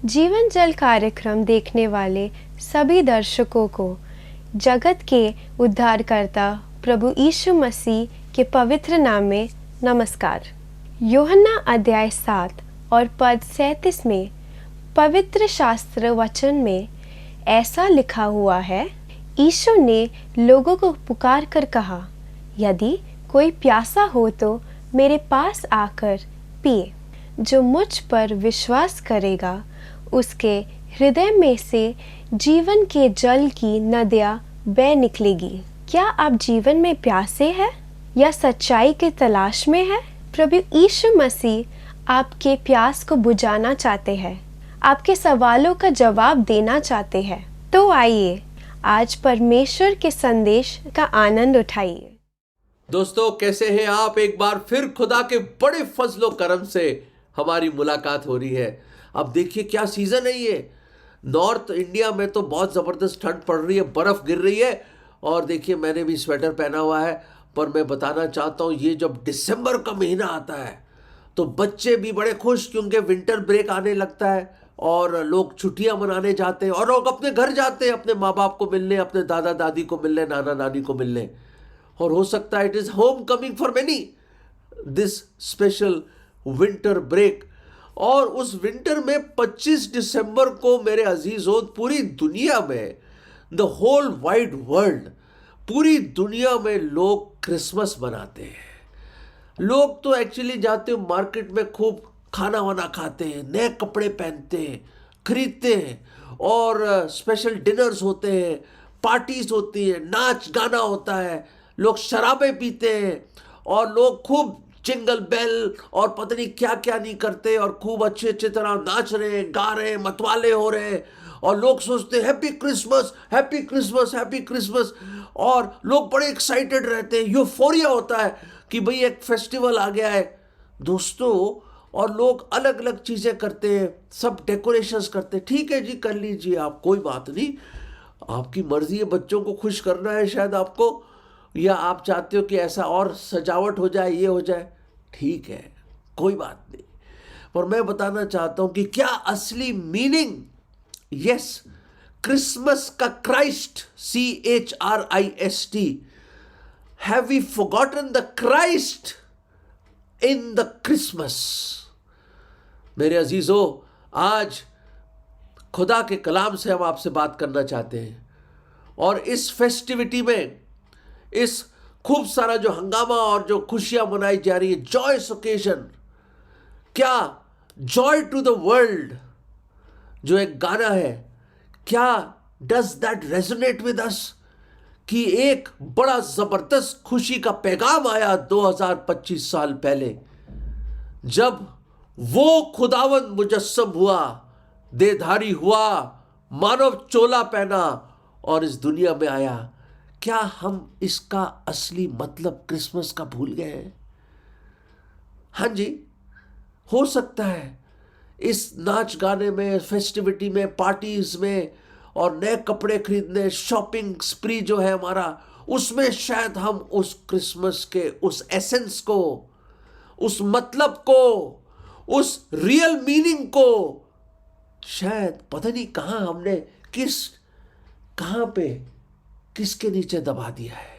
जीवन जल कार्यक्रम देखने वाले सभी दर्शकों को जगत के उद्धारकर्ता प्रभु यीशु मसीह के पवित्र नाम में नमस्कार। यूहन्ना अध्याय 7 और पद 37 में पवित्र शास्त्र वचन में ऐसा लिखा हुआ है, यीशु ने लोगों को पुकार कर कहा, यदि कोई प्यासा हो तो मेरे पास आकर पिए। जो मुझ पर विश्वास करेगा उसके हृदय में से जीवन के जल की नदियाँ बह निकलेगी। क्या आप जीवन में प्यासे हैं या सच्चाई की तलाश में हैं? प्रभु यीशु मसीह आपके प्यास को बुझाना चाहते हैं, आपके सवालों का जवाब देना चाहते हैं। तो आइए आज परमेश्वर के संदेश का आनंद उठाइए। दोस्तों, कैसे हैं आप? एक बार फिर खुदा के बड़े फजलो करम से हमारी मुलाकात हो रही है। अब देखिए क्या सीज़न है ये। नॉर्थ इंडिया में तो बहुत ज़बरदस्त ठंड पड़ रही है, बर्फ़ गिर रही है। और देखिए मैंने भी स्वेटर पहना हुआ है। पर मैं बताना चाहता हूँ, ये जब दिसंबर का महीना आता है तो बच्चे भी बड़े खुश, क्योंकि विंटर ब्रेक आने लगता है और लोग छुट्टियाँ मनाने जाते हैं और लोग अपने घर जाते हैं, अपने माँ बाप को मिलने, अपने दादा दादी को मिलने, नाना नानी को मिलने। और हो सकता है it is homecoming for many this special winter break. और उस विंटर में 25 दिसंबर को मेरे अजीजों, पूरी दुनिया में, द होल वाइड वर्ल्ड, पूरी दुनिया में लोग क्रिसमस मनाते हैं। लोग तो एक्चुअली जाते हैं मार्केट में, खूब खाना वाना खाते हैं, नए कपड़े पहनते हैं, खरीदते हैं और स्पेशल डिनर्स होते हैं, पार्टीज होती हैं, नाच गाना होता है, लोग शराबें पीते हैं और लोग खूब जिंगल बेल और पता नहीं क्या क्या नहीं करते और खूब अच्छे अच्छे तरह नाच रहे हैं, गा रहे हैं, मतवाले हो रहे हैं। और लोग सोचते हैं happy Christmas, happy Christmas, happy Christmas. और लोग बड़े एक्साइटेड रहते हैं, यूफोरिया होता है कि भाई एक फेस्टिवल आ गया है दोस्तों। और लोग अलग अलग चीज़ें करते हैं, सब डेकोरेशंस करते हैं। ठीक है जी, कर लीजिए आप, कोई बात नहीं, आपकी मर्जी है। बच्चों को खुश करना है शायद आपको, या आप चाहते हो कि ऐसा और सजावट हो जाए, ये हो जाए, ठीक है, कोई बात नहीं। पर मैं बताना चाहता हूं कि क्या असली मीनिंग, यस, क्रिसमस का Christ, CHRIST, have we forgotten the Christ in the Christmas? मेरे अजीजों, आज खुदा के कलाम से हम आपसे बात करना चाहते हैं। और इस फेस्टिविटी में, इस खूब सारा जो हंगामा और जो खुशियां मनाई जा रही है, जॉयस ओकेजन, क्या जॉय टू द वर्ल्ड जो एक गाना है, क्या does that resonate with us? कि एक बड़ा जबरदस्त खुशी का पैगाम आया 2025 साल पहले, जब वो खुदावंद मुजस्सम हुआ, देहधारी हुआ, मानव चोला पहना और इस दुनिया में आया। क्या हम इसका असली मतलब क्रिसमस का भूल गए हैं? हाँ जी, हो सकता है इस नाच गाने में, फेस्टिविटी में, पार्टीज में और नए कपड़े खरीदने, शॉपिंग स्प्री जो है हमारा, उसमें शायद हम उस क्रिसमस के उस एसेंस को, उस मतलब को, उस रियल मीनिंग को शायद पता नहीं कहाँ हमने कहाँ पे किसके नीचे दबा दिया है।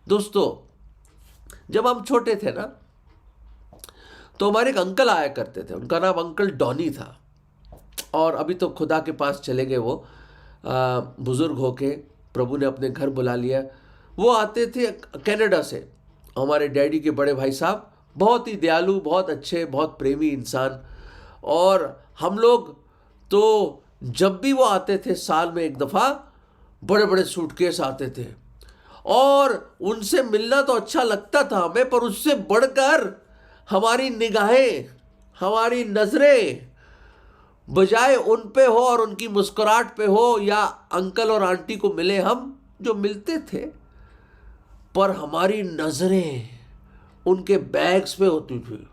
दोस्तों, जब हम छोटे थे ना, तो हमारे एक अंकल आया करते थे, उनका नाम अंकल डॉनी था। और अभी तो खुदा के पास चले गए वो, बुजुर्ग होके प्रभु ने अपने घर बुला लिया। वो आते थे कनाडा से, हमारे डैडी के बड़े भाई साहब, बहुत ही दयालु, बहुत अच्छे, बहुत प्रेमी इंसान। और हम लोग तो जब भी वो आते थे, साल में एक दफ़ा बड़े बड़े सूटकेस आते थे और उनसे मिलना तो अच्छा लगता था हमें, पर उससे बढ़कर हमारी निगाहें, हमारी नज़रें बजाय उन पे हो और उनकी मुस्कुराहट पे हो, या अंकल और आंटी को मिले, हम जो मिलते थे, पर हमारी नज़रें उनके बैग्स पे होती थी।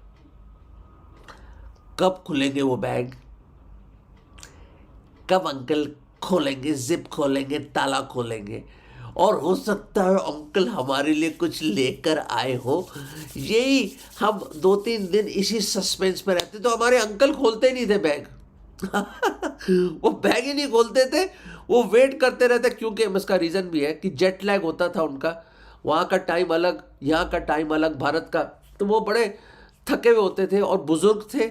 कब खुलेंगे वो बैग, कब अंकल खोलेंगे, जिप खोलेंगे, ताला खोलेंगे, और हो सकता है अंकल हमारे लिए कुछ लेकर आए हो। यही हम 2-3 दिन इसी सस्पेंस में रहते। तो हमारे अंकल खोलते नहीं थे बैग, वो बैग ही नहीं खोलते थे, वो वेट करते रहते, क्योंकि इसका रीज़न भी है कि जेट लैग होता था उनका, वहाँ का टाइम अलग, यहाँ का टाइम अलग भारत का, तो वो बड़े थके हुए होते थे और बुजुर्ग थे,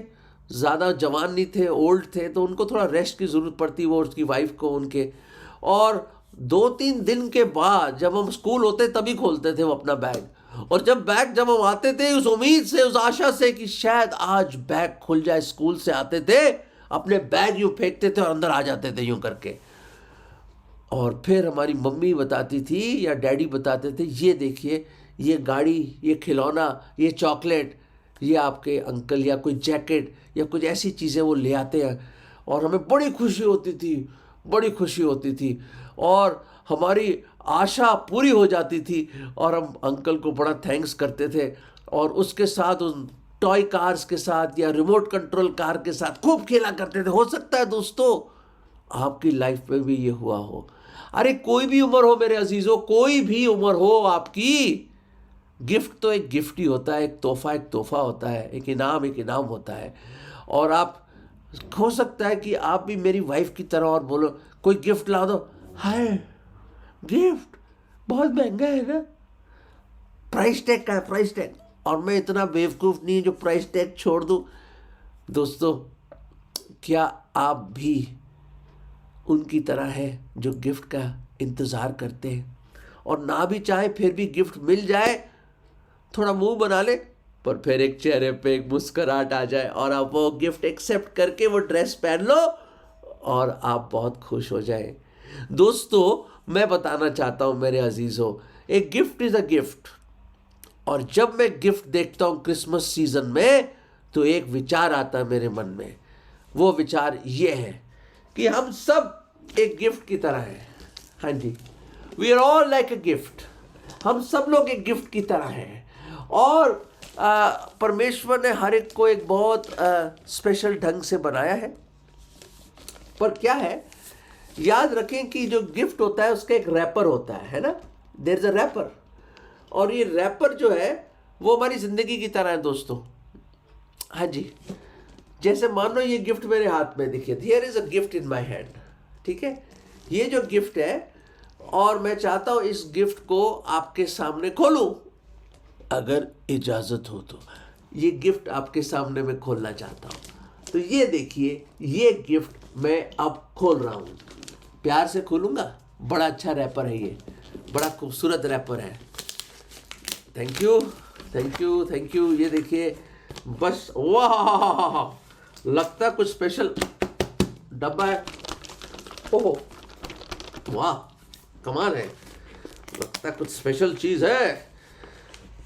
ज़्यादा जवान नहीं थे, ओल्ड थे, तो उनको थोड़ा रेस्ट की ज़रूरत पड़ती, वो उसकी वाइफ को उनके। और 2-3 दिन के बाद जब हम स्कूल होते तभी खोलते थे वो अपना बैग, और जब हम आते थे उस उम्मीद से, उस आशा से कि शायद आज बैग खुल जाए, स्कूल से आते थे अपने बैग यूँ फेंकते थे और अंदर आ जाते थे यूँ करके। और फिर हमारी मम्मी बताती थी या डैडी बताते थे, ये देखिए ये गाड़ी, ये खिलौना, ये चॉकलेट, ये आपके अंकल या कोई जैकेट या कुछ ऐसी चीज़ें वो ले आते हैं, और हमें बड़ी खुशी होती थी, बड़ी खुशी होती थी, और हमारी आशा पूरी हो जाती थी, और हम अंकल को बड़ा थैंक्स करते थे, और उसके साथ उन टॉय कार्स के साथ या रिमोट कंट्रोल कार के साथ खूब खेला करते थे। हो सकता है दोस्तों आपकी लाइफ में भी ये हुआ हो। अरे कोई भी उम्र हो मेरे अजीजों, कोई भी उम्र हो आपकी, गिफ्ट तो एक गिफ्ट ही होता है, एक तोहफा होता है, एक इनाम होता है। और आप, हो सकता है कि आप भी मेरी वाइफ की तरह और बोलो कोई गिफ्ट ला दो, हाय गिफ्ट बहुत महंगा है ना, प्राइस टैग का है, प्राइस टैग, और मैं इतना बेवकूफ़ नहीं जो प्राइस टैग छोड़ दूँ। दोस्तों क्या आप भी उनकी तरह है जो गिफ्ट का इंतज़ार करते हैं, और ना भी चाहे फिर भी गिफ्ट मिल जाए, थोड़ा मुंह बना ले, पर फिर एक चेहरे पे एक मुस्कुराहट आ जाए और आप वो गिफ्ट एक्सेप्ट करके वो ड्रेस पहन लो और आप बहुत खुश हो जाए। दोस्तों मैं बताना चाहता हूँ मेरे अजीज़ों, एक गिफ्ट इज़ अ गिफ्ट, और जब मैं गिफ्ट देखता हूँ क्रिसमस सीजन में तो एक विचार आता है मेरे मन में। वो विचार ये है कि हम सब एक गिफ्ट की तरह हैं। हाँ जी, we are all like a gift, हम सब लोग एक गिफ्ट की तरह हैं, और परमेश्वर ने हर एक को एक बहुत स्पेशल ढंग से बनाया है। पर क्या है, याद रखें कि जो गिफ्ट होता है उसका एक रैपर होता है ना, देयर इज अ रैपर, और ये रैपर जो है वो हमारी ज़िंदगी की तरह है दोस्तों। हाँ जी, जैसे मान लो ये गिफ्ट मेरे हाथ में, देखिए here is a gift in my hand, ठीक है, ये जो गिफ्ट है, और मैं चाहता हूँ इस गिफ्ट को आपके सामने खोलूँ, अगर इजाज़त हो तो ये गिफ्ट आपके सामने मैं खोलना चाहता हूँ। तो ये देखिए, ये गिफ्ट मैं अब खोल रहा हूँ, प्यार से खोलूँगा। बड़ा अच्छा रैपर है ये, बड़ा खूबसूरत रैपर है। Thank you thank you thank you. ये देखिए, बस वाह, लगता कुछ स्पेशल डब्बा है। ओह वाह, कमाल है, लगता कुछ स्पेशल चीज़ है।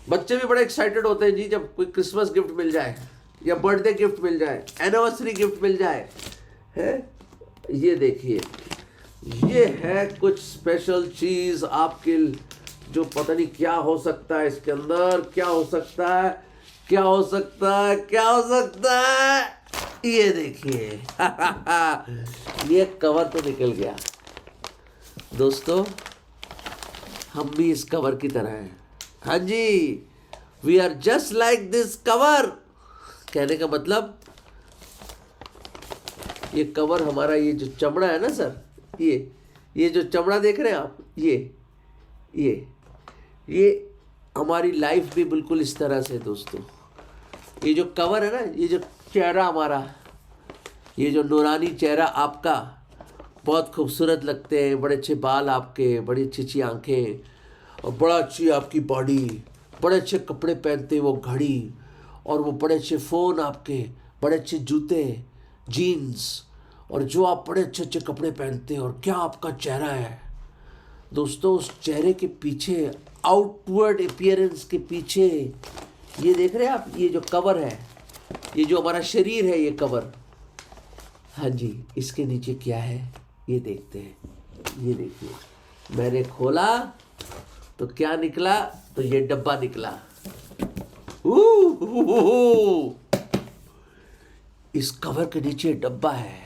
बच्चे भी बड़े एक्साइटेड होते हैं जी जब कोई क्रिसमस गिफ्ट मिल जाए, या बर्थडे गिफ्ट मिल जाए, एनिवर्सरी गिफ्ट मिल जाए, है। ये देखिए, ये है कुछ स्पेशल चीज़ आपके, जो पता नहीं क्या हो सकता है इसके अंदर, क्या हो सकता है, क्या हो सकता है, क्या हो सकता है। ये देखिए ये कवर तो निकल गया दोस्तों, हम भी इस कवर की तरह हैं। हाँ जी, we are just like this cover. कहने का मतलब, ये कवर हमारा, ये जो चमड़ा है ना सर, ये जो चमड़ा देख रहे हैं आप, ये हमारी लाइफ भी बिल्कुल इस तरह से दोस्तों। ये जो कवर है ना, ये जो चेहरा हमारा, ये जो नूरानी चेहरा आपका, बहुत खूबसूरत लगते हैं, बड़े अच्छे बाल आपके, बड़ी अच्छी अच्छी आंखें, और बड़ा अच्छी आपकी बॉडी, बड़े अच्छे कपड़े पहनते, वो घड़ी, और वो बड़े अच्छे फ़ोन आपके, बड़े अच्छे जूते, जीन्स, और जो आप बड़े अच्छे अच्छे कपड़े पहनते हैं, और क्या आपका चेहरा है दोस्तों। उस चेहरे के पीछे, आउटवर्ड अपीयरेंस के पीछे, ये देख रहे हैं आप, ये जो कवर है, ये जो हमारा शरीर है, ये कवर, हाँ जी, इसके नीचे क्या है ये देखते हैं। ये देखिए, मैंने खोला तो क्या निकला, तो ये डब्बा निकला। इस कवर के नीचे डब्बा है,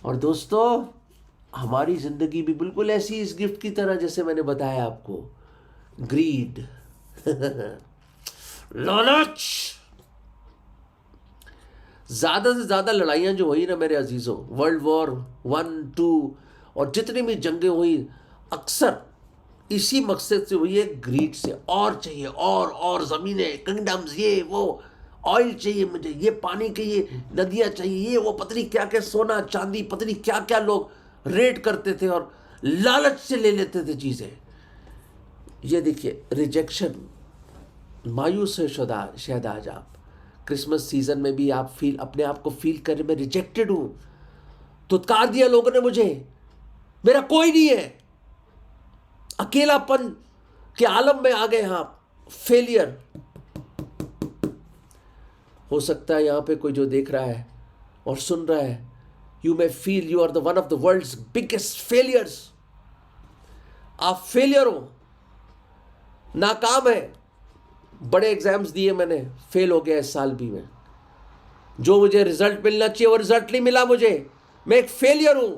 और दोस्तों हमारी जिंदगी भी बिल्कुल ऐसी इस गिफ्ट की तरह, जैसे मैंने बताया आपको, ग्रीड लालच, ज़्यादा से ज़्यादा लड़ाइयाँ जो हुई ना मेरे अजीज़ों, वर्ल्ड वॉर 1, 2 और जितनी भी जंगें हुई, अक्सर इसी मकसद से हुई है, ग्रीड से। और चाहिए, और ज़मीनें, किंगडम्स, ये वो, ऑयल चाहिए मुझे, ये पानी चाहिए, नदियाँ चाहिए, ये वो, पता नहीं क्या क्या, सोना चांदी, पता नहीं क्या क्या लोग रेड करते थे और लालच से ले लेते थे चीज़ें। ये देखिए रिजेक्शन, मायूस है शायद आज आप क्रिसमस सीजन में भी आप अपने आप को फील कर रहे, मैं रिजेक्टेड हूं, धुतकार दिया लोगों ने मुझे, मेरा कोई नहीं है, अकेलापन के आलम में आ गए आप, फेलियर। हो सकता है यहां पे कोई जो देख रहा है और सुन रहा है, you may feel you are the one of the world's biggest failures. आप फेलियर हो, नाकाम है, बड़े एग्जाम्स दिए मैंने, फेल हो गया इस साल भी मैं, जो मुझे रिजल्ट मिलना चाहिए वो रिजल्ट नहीं मिला मुझे, मैं एक फेलियर हूं।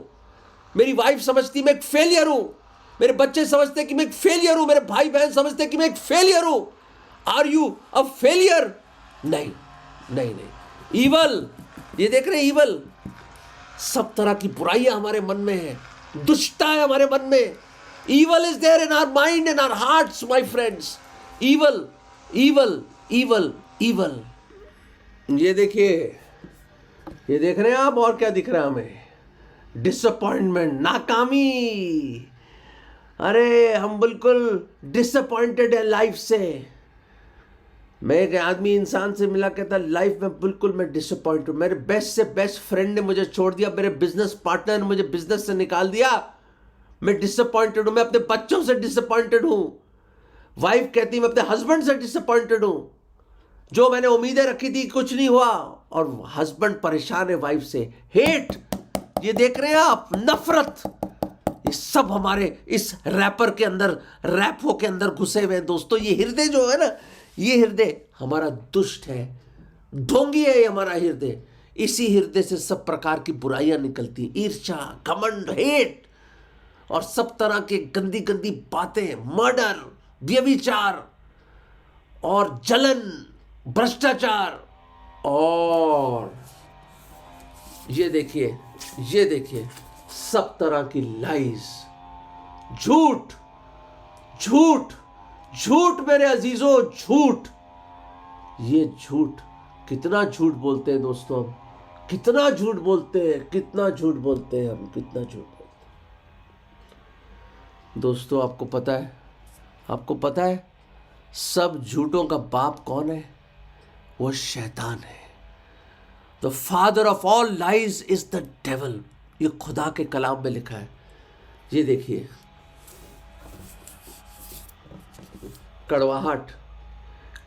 मेरी वाइफ समझती मैं एक फेलियर हूं, मेरे बच्चे समझते कि मैं एक फेलियर हूं, मेरे भाई बहन समझते कि मैं एक फेलियर हूं। Are you a failure? नहीं नहीं नहीं। ईवल, ये देख रहे हैं ईवल, सब तरह की बुराइयां हमारे मन में है, दुष्टता है हमारे मन में। Evil is there in our mind, in our hearts my friends. Evil evil evil evil. ये देखिए, ये देख रहे हैं आप, और क्या दिख रहा है हमें? डिसअपॉइंटमेंट, नाकामी। अरे हम बिल्कुल डिसअपॉइंटेड है लाइफ से। मैं एक आदमी इंसान से मिला, कहता लाइफ में बिल्कुल मैं डिसअपॉइंट हूँ, मेरे बेस्ट से बेस्ट फ्रेंड ने मुझे छोड़ दिया, मेरे बिजनेस पार्टनर ने मुझे बिजनेस से निकाल दिया, मैं डिसअपॉइंटेड हूँ, मैं अपने बच्चों से डिसअपॉइंटेड हूँ। वाइफ कहती मैं अपने हस्बैंड से डिसअपॉइंटेड हूँ, जो मैंने उम्मीदें रखी थी कुछ नहीं हुआ, और हस्बैंड परेशान है वाइफ से। हेट, ये देख रहे हैं आप, नफरत, ये सब हमारे इस रैपर के अंदर, रैपो के अंदर घुसे हुए हैं दोस्तों। ये हृदय जो है ना, ये हृदय हमारा दुष्ट है, ढोंगी है ये हमारा हृदय। इसी हृदय से सब प्रकार की बुराइयां निकलती, ईर्ष्या, घमंड, हेट और सब तरह के गंदी गंदी बातें, मर्डर, व्यभिचार और जलन, भ्रष्टाचार। और ये देखिए सब तरह की लाइज, झूठ झूठ झूठ मेरे अजीजों, झूठ। ये झूठ, कितना झूठ बोलते हैं दोस्तों हम, कितना झूठ बोलते हैं, कितना झूठ बोलते हैं हम, कितना झूठ बोलते हैं दोस्तों। आपको पता है सब झूठों का बाप कौन है? वो शैतान है। The father of all lies is the devil. ये खुदा के कलाम में लिखा है। ये देखिए, कड़वाहट,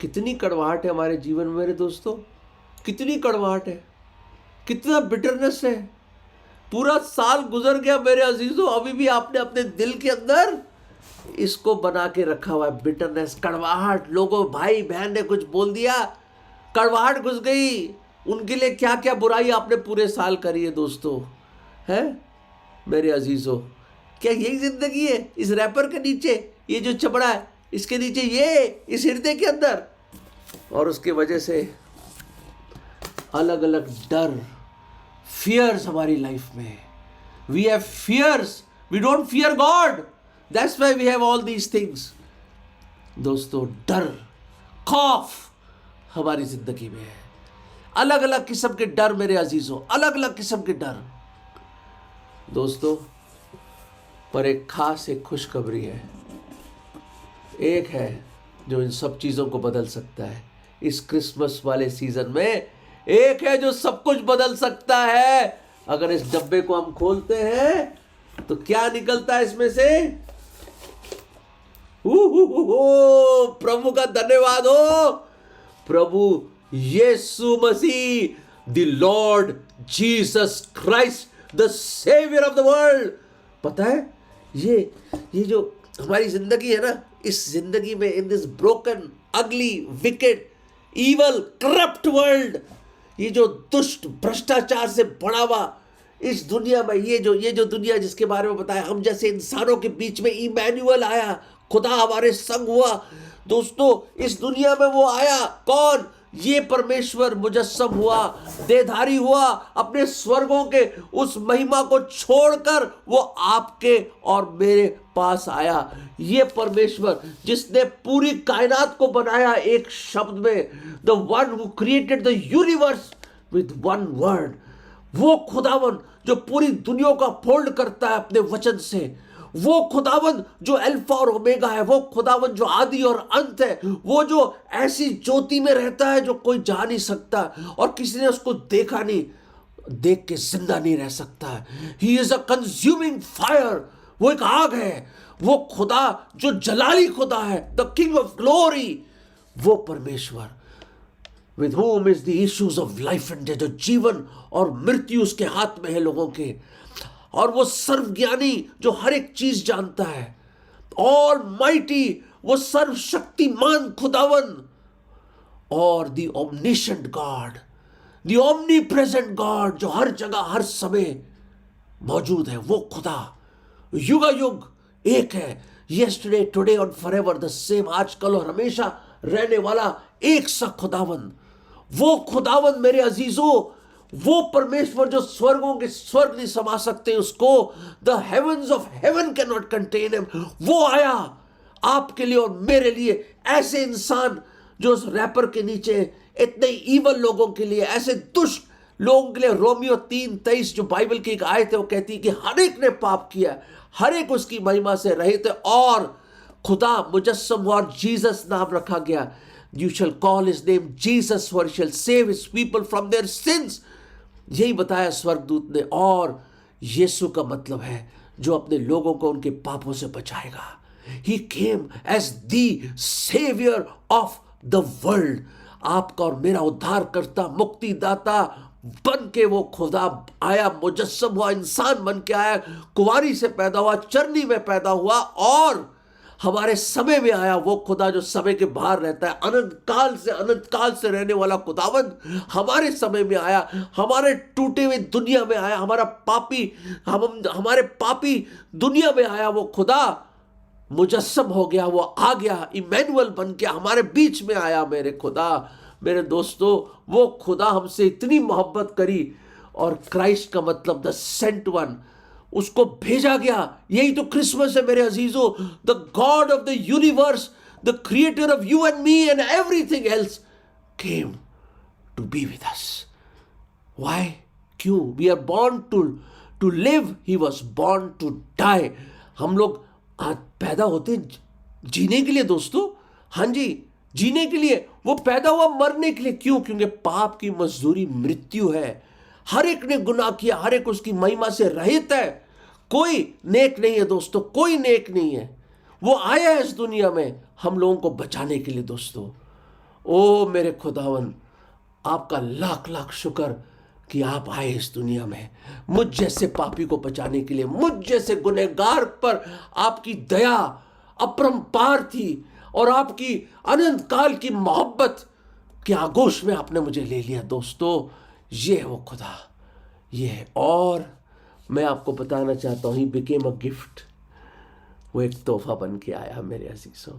कितनी कड़वाहट है हमारे जीवन में मेरे दोस्तों, कितनी कड़वाहट है, कितना बिटरनेस है। पूरा साल गुजर गया मेरे अजीजों, अभी भी आपने अपने दिल के अंदर इसको बना के रखा हुआ है, बिटरनेस, कड़वाहट। लोगों, भाई बहन ने कुछ बोल दिया, कड़वाहट घुस गई। उनके लिए क्या क्या बुराई आपने पूरे साल करी है दोस्तों, है मेरे अजीजों। क्या यही जिंदगी है इस रैपर के नीचे? ये जो चमड़ा है इसके नीचे, ये इस हृदय के अंदर। और उसके वजह से अलग अलग डर, फियर्स हमारी लाइफ में। We have fears, we don't fear God, that's why we have all these things दोस्तों। डर, खौफ हमारी जिंदगी में है, अलग अलग किस्म के डर मेरे अजीजों, अलग अलग किस्म के डर दोस्तों। पर एक खास, एक खुशखबरी है, एक है जो इन सब चीज़ों को बदल सकता है। इस क्रिसमस वाले सीजन में एक है जो सब कुछ बदल सकता है। अगर इस डब्बे को हम खोलते हैं तो क्या निकलता है इसमें से? प्रभु का धन्यवाद हो, प्रभु यीशु मसीह, the Lord Jesus Christ, the saviour of the world. पता है, ये जो हमारी जिंदगी है ना, इस जिंदगी में, इन दिस ब्रोकन, अगली, विकेड, ईवल, करप्ट वर्ल्ड, ये जो दुष्ट, भ्रष्टाचार से बढ़ा हुआ इस दुनिया में, ये जो दुनिया जिसके बारे में बताया, हम जैसे इंसानों के बीच में इमैनुअल आया, खुदा हमारे संग हुआ दोस्तों। इस दुनिया में वो आया, कौन? ये परमेश्वर मुजस्सम हुआ, देहधारी हुआ, अपने स्वर्गों के उस महिमा को छोड़कर वो आपके और मेरे पास आया। ये परमेश्वर जिसने पूरी कायनात को बनाया एक शब्द में, the one who created the universe with one word, वो खुदावन जो पूरी दुनिया का फोल्ड करता है अपने वचन से, वो खुदावन जो अल्फा और ओमेगा है, वो खुदावन जो आदि और अंत है, वो जो ऐसी ज्योति में रहता है जो कोई जा नहीं सकता और किसी ने उसको देखा नहीं, देख के जिंदा नहीं रह सकता है। He is a consuming fire, वो एक आग है, वो खुदा जो जलाली खुदा है, द किंग ऑफ ग्लोरी, वो परमेश्वर with whom is the issues of life and death, जो जीवन और मृत्यु उसके हाथ में है लोगों के, और वो सर्वज्ञानी जो हर एक चीज जानता है, ऑल माइटी वो सर्वशक्तिमान खुदावन, और the omniscient God, the omni present God जो हर जगह हर समय मौजूद है, वो खुदा युगा युग एक है, यस्टरडे टुडे और फॉरएवर द सेम, आज कल और हमेशा रहने वाला एक सा खुदावन, वो खुदावन मेरे अजीजों, वो परमेश्वर जो स्वर्गों के स्वर्ग नहीं समा सकते उसको, the heavens of heaven cannot contain him, वो आया आपके लिए और मेरे लिए, ऐसे इंसान जो उस रैपर के नीचे, इतने ईवल लोगों के लिए, ऐसे दुष्ट लोगों के लिए। रोमियो 3:23 जो बाइबल की एक आयत है वो कहती है कि हर एक ने पाप किया, हर एक उसकी महिमा से रहित है, और खुदा मुजस्सम हुआ और जीसस नाम रखा गया। You shall call his name Jesus, for he shall save his people from their sins. यही बताया स्वर्गदूत ने, और यीशु का मतलब है जो अपने लोगों को उनके पापों से बचाएगा। He came as the savior of the world. आपका और मेरा उद्धारकर्ता, मुक्तिदाता बन के वो खुदा आया, मुजस्सम हुआ, इंसान बन के आया, कुंवारी से पैदा हुआ, चरनी में पैदा हुआ, और हमारे समय में आया। वो खुदा जो समय के बाहर रहता है, अनंत काल से रहने वाला खुदावन हमारे समय में आया, हमारे टूटे हुए दुनिया में आया, हमारे पापी दुनिया में आया। वो खुदा मुजस्सम हो गया, वो आ गया, इमैनुअल बन के हमारे बीच में आया। मेरे खुदा, मेरे दोस्तों, वो खुदा हमसे इतनी मोहब्बत करी, और क्राइस्ट का मतलब द सेंट वन, उसको भेजा गया। यही तो क्रिसमस है मेरे अजीजों। The God of the universe, the creator of you and me and everything else came to be with us. Why? क्यों? We are born to live, he was born to die. हम लोग आज पैदा होते जीने के लिए दोस्तों, हाँ जी, जीने के लिए। वो पैदा हुआ मरने के लिए। क्यों? क्योंकि पाप की मजदूरी मृत्यु है। हर एक ने गुनाह किया, हर एक उसकी महिमा से रहित है। कोई नेक नहीं है दोस्तों, कोई नेक नहीं है। वो आया है इस दुनिया में हम लोगों को बचाने के लिए दोस्तों। ओ मेरे खुदावन, आपका लाख लाख शुक्र कि आप आए इस दुनिया में मुझ जैसे पापी को बचाने के लिए। मुझ जैसे गुनहगार पर आपकी दया अपरंपार थी, और आपकी अनंत काल की मोहब्बत के आगोश में आपने मुझे ले लिया दोस्तों। ये है वो खुदा, ये है। और मैं आपको बताना चाहता हूँ, ही बिकेम अ गिफ्ट। वो एक तोहफा बन के आया मेरे अजीजों,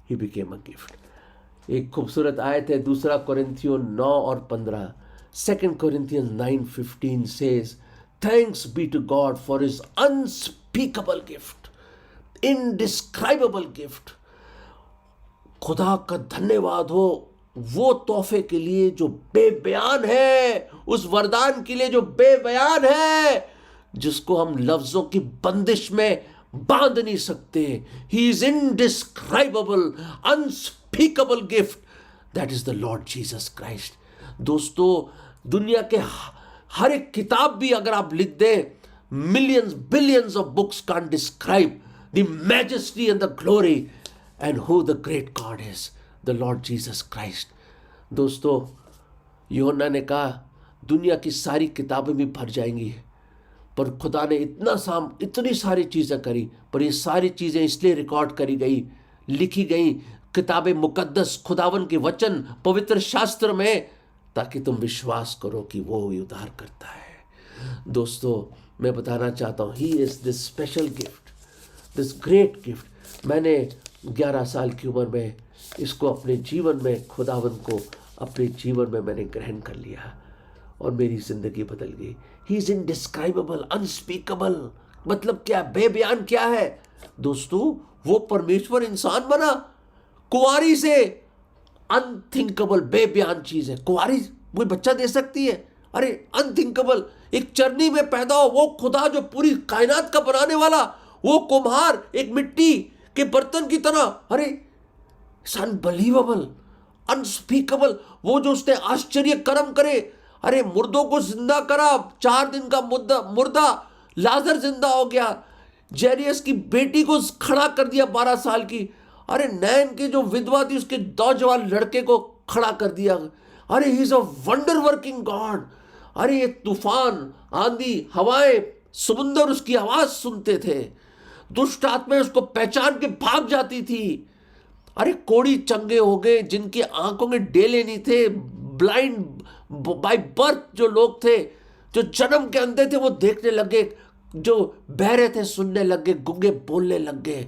ही बिकेम अ गिफ्ट। एक खूबसूरत आयत है 2 कोरिन्थियों 9 और 15। 2 Corinthians 9:15 says, Thanks be to God for his unspeakable gift, indescribable gift. खुदा का धन्यवाद हो वो तोहफे के लिए जो बेबयान है, उस वरदान के लिए जो बेबयान है, जिसको हम लफ्जों की बंदिश में बांध नहीं सकते। He is indescribable, unspeakable gift, that is the Lord Jesus Christ. दोस्तों, दुनिया के हर एक किताब भी अगर आप लिख दें, millions billions of books can describe the majesty and the glory and who the great God is, the Lord Jesus Christ. दोस्तों, यूहन्ना ने कहा दुनिया की सारी किताबें भी भर जाएंगी, पर खुदा ने इतनी सारी चीज़ें करी, पर ये सारी चीज़ें इसलिए रिकॉर्ड करी गई, लिखी गई किताबें मुकद्दस, खुदावन के वचन, पवित्र शास्त्र में, ताकि तुम विश्वास करो कि वो ही उद्धार करता है। दोस्तों, मैं बताना चाहता हूँ, he is this special gift, this great gift. मैंने 11 साल की उम्र में इसको अपने जीवन में खुदावन को अपने जीवन में मैंने ग्रहण कर लिया और मेरी जिंदगी बदल गई। He is indescribable, unspeakable. मतलब क्या, बेबयान क्या है दोस्तों? वो परमेश्वर इंसान बना कुंवारी से। अनथिंकेबल, बेबयान चीज है। कुंवारी कोई बच्चा दे सकती है? अरे अनथिंकेबल। एक चरनी में पैदा हो वो खुदा जो पूरी कायनात का बनाने वाला, वो कुम्हार एक मिट्टी के बर्तन की तरह। अरे अनबिलीवेबल, अनस्पीकेबल। वो जो उसने आश्चर्य कर्म करे। अरे मुर्दों को जिंदा करा, 4 दिन का मुर्दा लाजर जिंदा हो गया। जेरियस की बेटी को खड़ा कर दिया 12 साल की। अरे नैन की जो विधवा थी उसके नौजवान लड़के को खड़ा कर दिया। अरे he is a wonder working God. अरे ये तूफान, आंधी, हवाएं, समुंदर उसकी आवाज सुनते थे। दुष्ट आत्माएं उसको पहचान के भाग जाती थी। अरे कोड़ी चंगे हो गए जिनकी आंखों में डेले नहीं थे। ब्लाइंड बाय बर्थ जो लोग थे, जो जन्म के अंधे थे, वो देखने लगे। जो बहरे थे सुनने लगे, गूंगे बोलने लगे।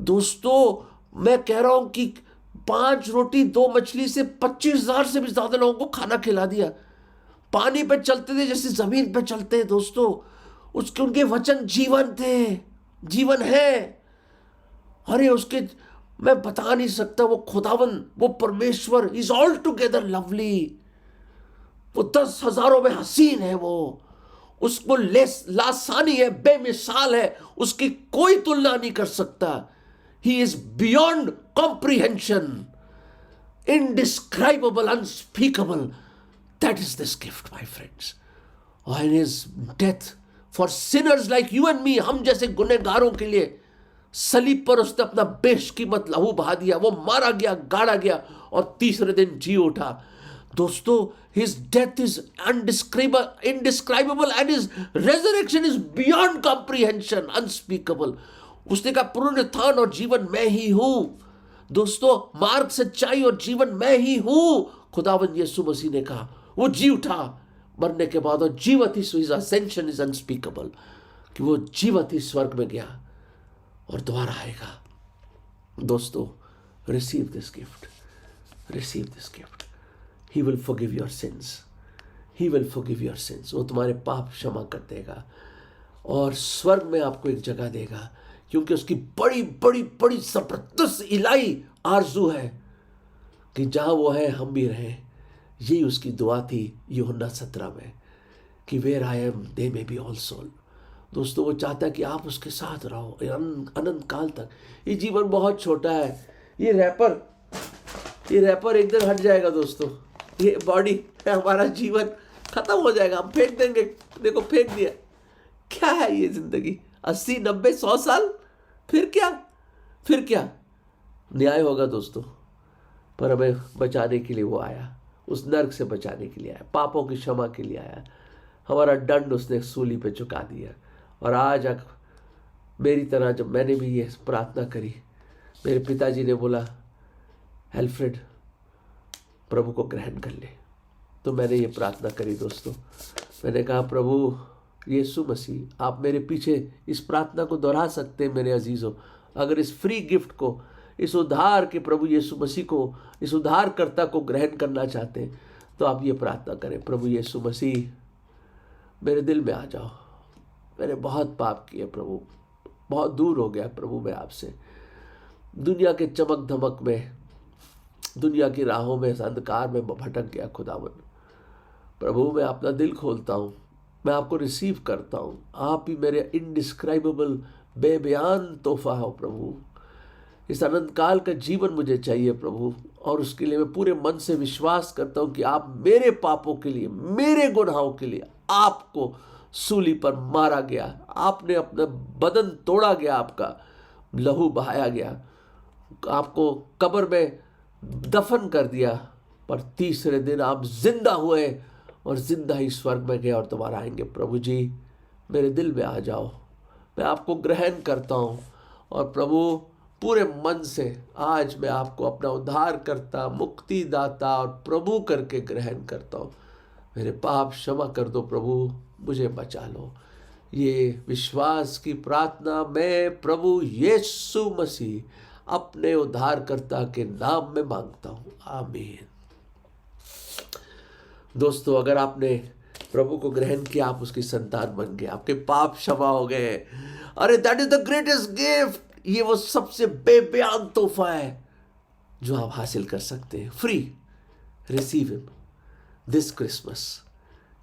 दोस्तों मैं कह रहा हूं कि 5 रोटी 2 मछली से 25,000 से भी ज्यादा लोगों को खाना खिला दिया। पानी पे चलते थे जैसे जमीन पे चलते हैं दोस्तों। उसके उनके वचन जीवन थे, जीवन है। अरे उसके मैं बता नहीं सकता। वो खुदावन, वो परमेश्वर इज ऑल टुगेदर लवली। वो 10,000 में हसीन है। वो उसको लासानी है, बेमिसाल है। उसकी कोई तुलना नहीं कर सकता। He is beyond comprehension, indescribable, unspeakable. That is this gift my friends. और in his death for sinners like you and me, हम जैसे गुनहगारों के लिए सलीब पर उसने अपना बेशकीमत लहू बहा दिया। वो मारा गया, गाड़ा गया और तीसरे दिन जी उठा। दोस्तों his death is indescribable and his resurrection is beyond comprehension, unspeakable. उसने कहा पुनरुत्थान और जीवन मैं ही हूं। दोस्तों मार्ग, सच्चाई और जीवन मैं ही हूं। खुदावंद यीशु मसीह ने कहा, वो जी उठा मरने के बाद और जीवत ही, his ascension is unspeakable, कि वो जीवत ही स्वर्ग में गया और दोबारा आएगा। दोस्तों receive this gift, receive this gift. He will forgive your sins. He will forgive your sins. वो तुम्हारे पाप क्षमा कर देगा और स्वर्ग में आपको एक जगह देगा, क्योंकि उसकी बड़ी बड़ी बड़ी जबरदस्त इलाही आरजू है कि जहाँ वो है हम भी रहें। यही उसकी दुआ थी यूहन्ना 17 में कि where I am they may be also. दोस्तों वो चाहता है कि आप उसके साथ रहो अनंत काल तक। ये जीवन बहुत छोटा है। ये रैपर एक दिन हट जाएगा दोस्तों। ये बॉडी है, हमारा जीवन खत्म हो जाएगा, हम फेंक देंगे। देखो फेंक दिया। क्या है ये जिंदगी? 80, 90, 100 साल, फिर क्या न्याय होगा दोस्तों। पर हमें बचाने के लिए वो आया, उस नर्क से बचाने के लिए आया, पापों की क्षमा के लिए आया। हमारा दंड उसने सूली पे चुका दिया। और आज मेरी तरह जब मैंने भी ये प्रार्थना करी, मेरे पिताजी ने बोला एल्फ्रेड प्रभु को ग्रहण कर ले। तो मैंने ये प्रार्थना करी दोस्तों। मैंने कहा प्रभु यीशु मसीह, आप मेरे पीछे इस प्रार्थना को दोहरा सकते हैं मेरे अजीज़ों। अगर इस फ्री गिफ्ट को, इस उद्धार के प्रभु यीशु मसीह को, इस उद्धारकर्ता को ग्रहण करना चाहते हैं तो आप ये प्रार्थना करें, प्रभु यीशु मसीह मेरे दिल में आ जाओ। मैंने बहुत पाप किए प्रभु, बहुत दूर हो गया प्रभु मैं आपसे। दुनिया के चमक धमक में, दुनिया की राहों में, अंधकार में भटक गया खुदावन। प्रभु मैं अपना दिल खोलता हूँ, मैं आपको रिसीव करता हूँ। आप ही मेरे इनडिस्क्राइबेबल बेबयान तोहफा हो प्रभु। इस अनंत काल का जीवन मुझे चाहिए प्रभु, और उसके लिए मैं पूरे मन से विश्वास करता हूँ कि आप मेरे पापों के लिए, मेरे गुनाहों के लिए आपको सूली पर मारा गया, आपने अपना बदन तोड़ा गया, आपका लहू बहाया गया, आपको कब्र में दफन कर दिया, पर तीसरे दिन आप जिंदा हुए और जिंदा ही स्वर्ग में गए और दोबारा आएंगे। प्रभु जी मेरे दिल में आ जाओ, मैं आपको ग्रहण करता हूँ और प्रभु पूरे मन से आज मैं आपको अपना उद्धार करता, मुक्तिदाता और प्रभु करके ग्रहण करता हूँ। मेरे पाप क्षमा कर दो प्रभु, मुझे बचा लो। ये विश्वास की प्रार्थना मैं प्रभु यीशु मसीह अपने उद्धारकर्ता के नाम में मांगता हूँ, आमीन। दोस्तों, अगर आपने प्रभु को ग्रहण किया, आप उसकी संतान बन गए, आपके पाप क्षमा हो गए। अरे that is the greatest gift. ये वो सबसे बेबयान तोहफा है जो आप हासिल कर सकते हैं, free. Receive him this Christmas,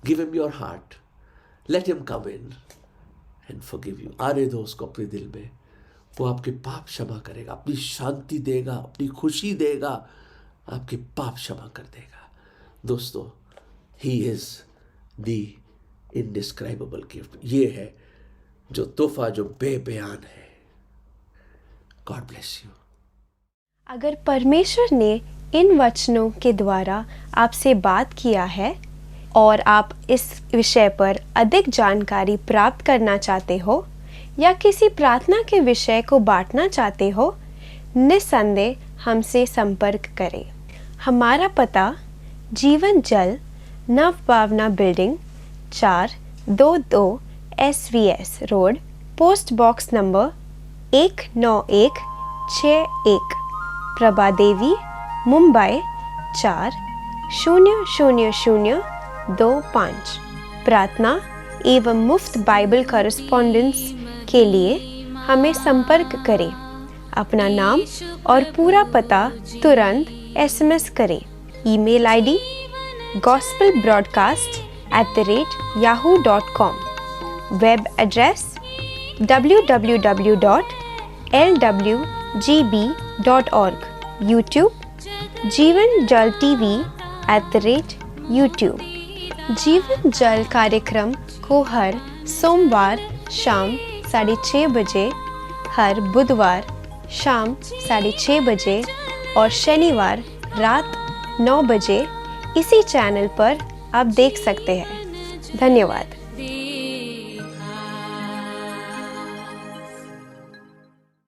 give him your heart, let him come in and forgive you. आने दो उसको अपने दिल में, वो आपके पाप क्षमा करेगा, अपनी शांति देगा, अपनी खुशी देगा, आपके पाप क्षमा कर देगा। दोस्तों, he is the indescribable gift. ये है जो तोहफा जो बेबयान है। God bless you. अगर परमेश्वर ने इन वचनों के द्वारा आपसे बात किया है और आप इस विषय पर अधिक जानकारी प्राप्त करना चाहते हो या किसी प्रार्थना के विषय को बांटना चाहते हो, निस्संदेह हमसे संपर्क करें। हमारा पता Jeevan Jal Navbhavana building 422 SVS road, post box number 19161, Prabha Devi, Mumbai 400025। प्रार्थना एवं मुफ्त बाइबल कॉरेस्पॉन्डेंस के लिए हमें संपर्क करें। अपना नाम और पूरा पता तुरंत SMS करें। Email ID gospelbroadcast@yahoo.com, web address www.lwgb.org, YouTube जीवन जल TV @YouTube। जीवन जल कार्यक्रम को हर सोमवार शाम 6:30 बजे, हर बुधवार शाम 6:30 बजे और शनिवार रात 9 बजे इसी चैनल पर आप देख सकते हैं। धन्यवाद।